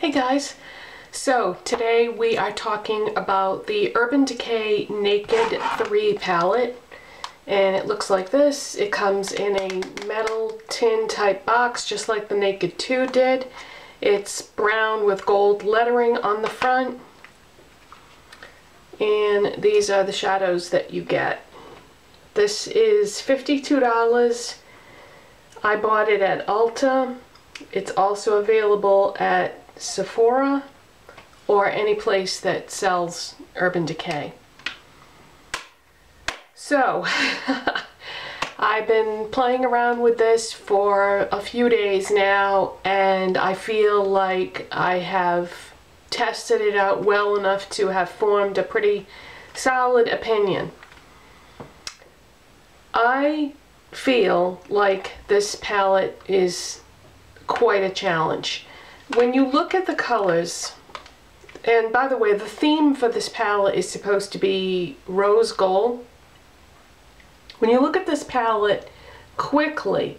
Hey guys, so today we are talking about the Urban Decay Naked 3 palette, and it looks like this. It comes in a metal tin type box just like the Naked 2 did. It's brown with gold lettering on the front, and these are the shadows that you get. This is $52. I bought it at Ulta. It's also available at Sephora or any place that sells Urban Decay. So I've been playing around with this for a few days now, and I feel like I have tested it out well enough to have formed a pretty solid opinion. I feel like this palette is quite a challenge. When you look at the colors, and by the way, the theme for this palette is supposed to be rose gold. When you look at this palette quickly,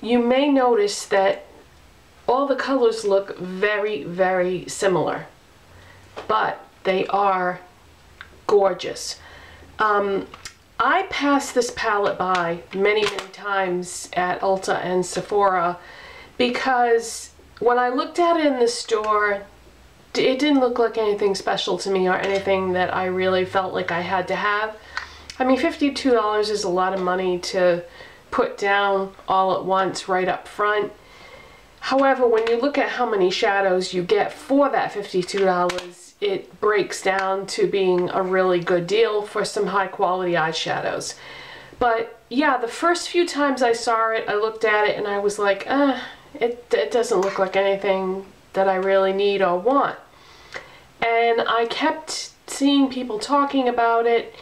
you may notice that all the colors look very, very similar, but they are gorgeous. I passed this palette by many times at Ulta and Sephora because when I looked at it in the store, it didn't look like anything special to me or anything that I really felt like I had to have. I mean, $52 is a lot of money to put down all at once right up front. However, when you look at how many shadows you get for that $52, it breaks down to being a really good deal for some high quality eyeshadows. But yeah, the first few times I saw it, I looked at it and I was like, it doesn't look like anything that I really need or want. And I kept seeing people talking about it,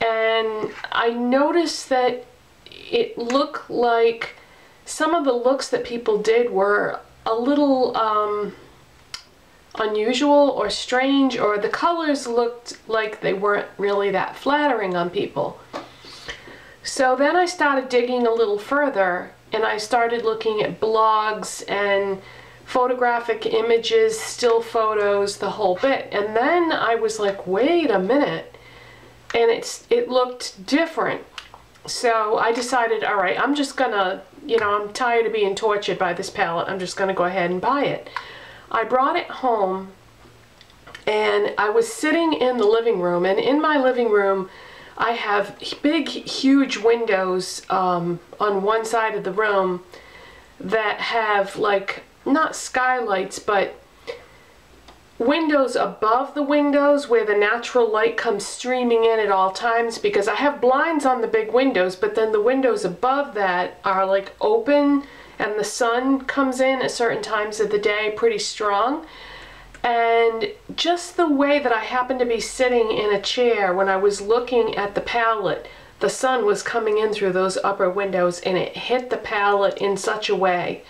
and I noticed that it looked like some of the looks that people did were a little unusual or strange, or the colors looked like they weren't really that flattering on people. So then I started digging a little further, and I started looking at blogs and photographic images, still photos, the whole bit. And then I was like, wait a minute, and it looked different. So I decided, all right, I'm just gonna, I'm tired of being tortured by this palette. I'm just gonna go ahead and buy it. I brought it home, and I was sitting in the living room, and in my living room I have big, huge windows on one side of the room that have, like, not skylights, but windows above the windows where the natural light comes streaming in at all times, because I have blinds on the big windows, but then the windows above that are like open and the sun comes in at certain times of the day pretty strong. And just the way that I happened to be sitting in a chair when I was looking at the palette, the sun was coming in through those upper windows, and it hit the palette in such a way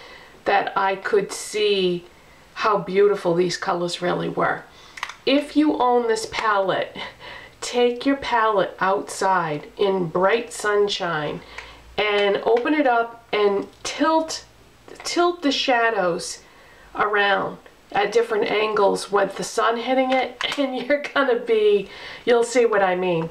that I could see how beautiful these colors really were. If you own this palette, take your palette outside in bright sunshine and open it up and tilt the shadows around at different angles with the sun hitting it, and you'll see what I mean.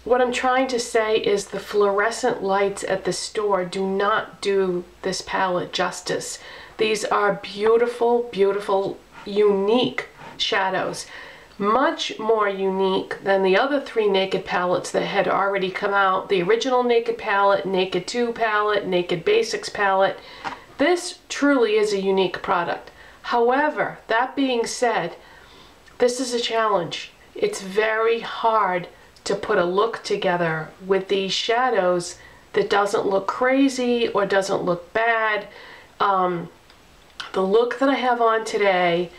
What I'm trying to say is the fluorescent lights at the store do not do this palette justice. These are beautiful, beautiful, unique shadows. Much more unique than the other 3 Naked palettes that had already come out. The original Naked palette, Naked 2 palette, Naked Basics palette. This truly is a unique product. However, that being said, this is a challenge. It's very hard to put a look together with these shadows that doesn't look crazy or doesn't look bad. The look that I have on today,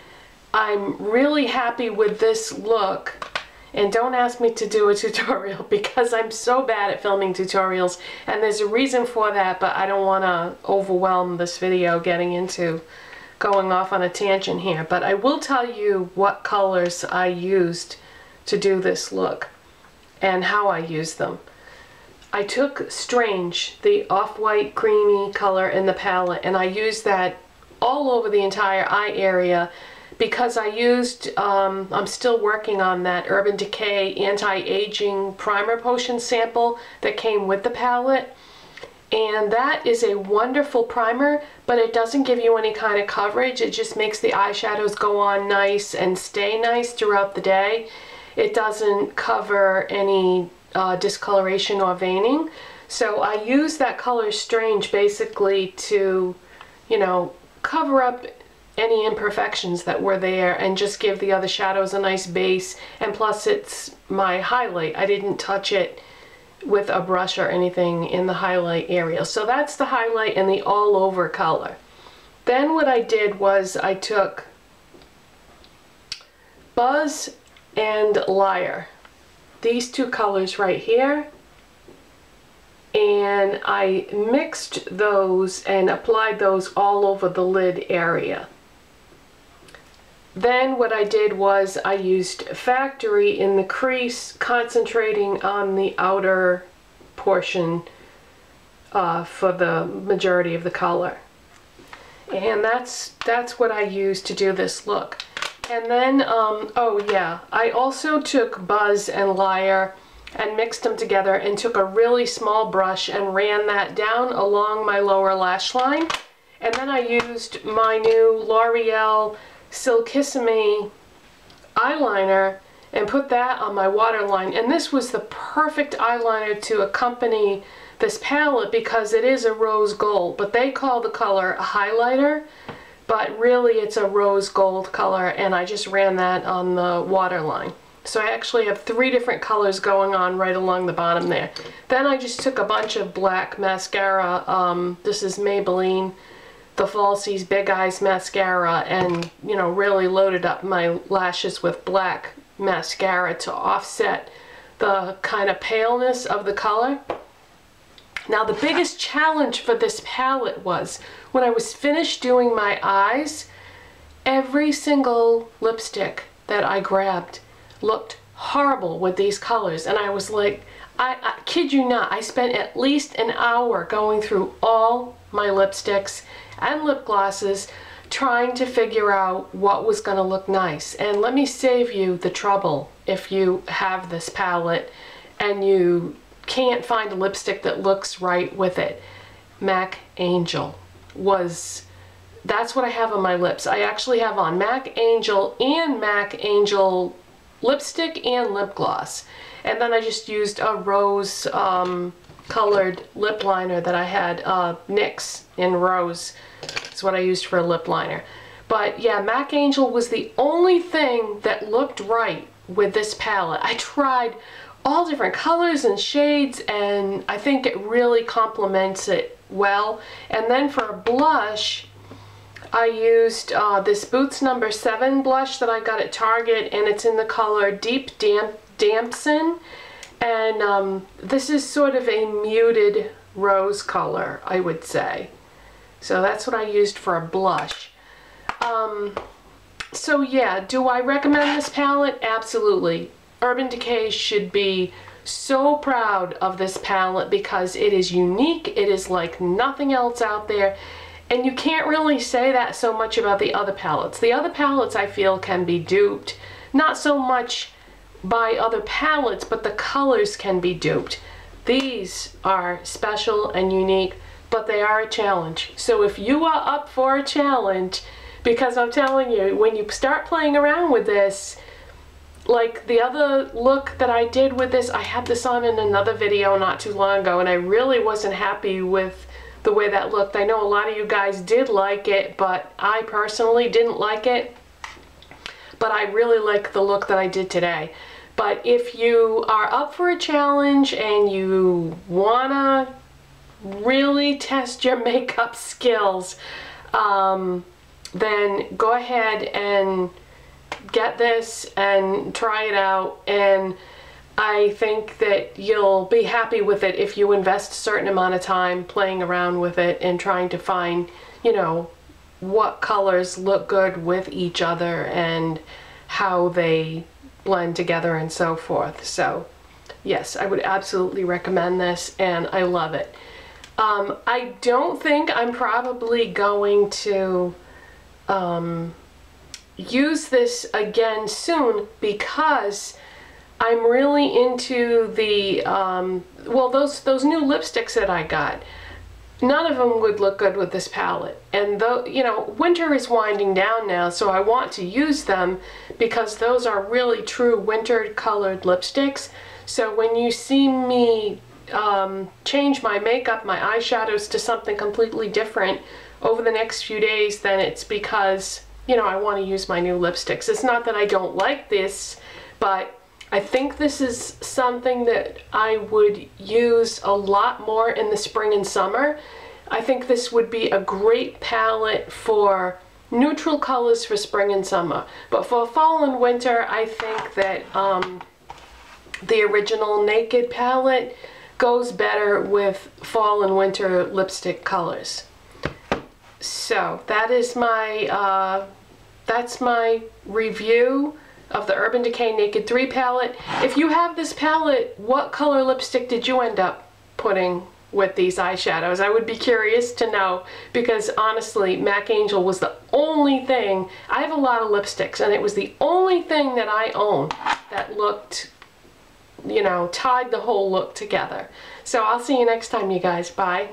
I'm really happy with this look. And don't ask me to do a tutorial because I'm so bad at filming tutorials, and there's a reason for that, but I don't want to overwhelm this video getting into going off on a tangent here. But I will tell you what colors I used to do this look and how I used them. I took Strange, the off-white creamy color in the palette, and I used that all over the entire eye area because I used, I'm still working on that Urban Decay Anti-Aging Primer Potion sample that came with the palette. And that is a wonderful primer, but it doesn't give you any kind of coverage. It just makes the eyeshadows go on nice and stay nice throughout the day. It doesn't cover any discoloration or veining. So I use that Color Strange basically to, you know, cover up any imperfections that were there and just give the other shadows a nice base. And plus it's my highlight. I didn't touch it with a brush or anything in the highlight area. So that's the highlight and the all over color. Then what I did was I took Buzz and Liar, these two colors right here, and I mixed those and applied those all over the lid area. Then what I did was I used Factory in the crease, concentrating on the outer portion for the majority of the color. And that's what I used to do this look. And then, oh yeah, I also took Buzz and Liar and mixed them together and took a really small brush and ran that down along my lower lash line. And then I used my new L'Oreal Silkissime eyeliner and put that on my waterline. And this was the perfect eyeliner to accompany this palette because it is a rose gold, but they call the color a highlighter, but really it's a rose gold color, and I just ran that on the waterline. So I actually have 3 different colors going on right along the bottom there. Then I just took a bunch of black mascara. This is Maybelline, the Falsies Big Eyes mascara, and, you know, really loaded up my lashes with black mascara to offset the kind of paleness of the color. Now the biggest challenge for this palette was when I was finished doing my eyes, every single lipstick that I grabbed looked horrible with these colors, and I was like, I kid you not, I spent at least an hour going through all my lipsticks and lip glosses trying to figure out what was going to look nice. And let me save you the trouble if you have this palette and you can't find a lipstick that looks right with it. MAC Angel that's what I have on my lips. I actually have on MAC Angel and MAC Angel lipstick and lip gloss. And then I just used a rose colored lip liner that I had, NYX in Rose. That's what I used for a lip liner. But yeah, MAC Angel was the only thing that looked right with this palette. I tried all different colors and shades, and I think it really complements it well. And then for a blush, I used this Boots No. 7 blush that I got at Target, and it's in the color Deep Damson. And this is sort of a muted rose color, I would say. So that's what I used for a blush. So yeah, do I recommend this palette? Absolutely. Urban Decay should be so proud of this palette because it is unique. It is like nothing else out there. And you can't really say that so much about the other palettes. The other palettes, I feel, can be duped. Not so much by other palettes, but the colors can be duped. These are special and unique, but they are a challenge. So if you are up for a challenge, because I'm telling you, when you start playing around with this, like the other look that I did with this, I had this on in another video not too long ago, and I really wasn't happy with the way that looked. I know a lot of you guys did like it, but I personally didn't like it. But I really like the look that I did today. But if you are up for a challenge and you wanna really test your makeup skills, then go ahead and get this and try it out. And I think that you'll be happy with it if you invest a certain amount of time playing around with it and trying to find, you know, what colors look good with each other and how they blend together and so forth. So yes, I would absolutely recommend this, and I love it. I don't think I'm probably going to use this again soon because I'm really into the, well, those new lipsticks that I got. None of them would look good with this palette. And though, you know, winter is winding down now, so I want to use them because those are really true winter colored lipsticks. So when you see me change my makeup, my eyeshadows to something completely different over the next few days, then it's because, you know, I want to use my new lipsticks. It's not that I don't like this, but I think this is something that I would use a lot more in the spring and summer. I think this would be a great palette for neutral colors for spring and summer. But for fall and winter, I think that the original Naked palette goes better with fall and winter lipstick colors. So that is my, that's my review of the Urban Decay Naked 3 palette. If you have this palette, what color lipstick did you end up putting with these eyeshadows? I would be curious to know, because honestly, MAC Angel was the only thing, I have a lot of lipsticks, and it was the only thing that I own that looked, you know, tied the whole look together. So I'll see you next time, you guys. Bye.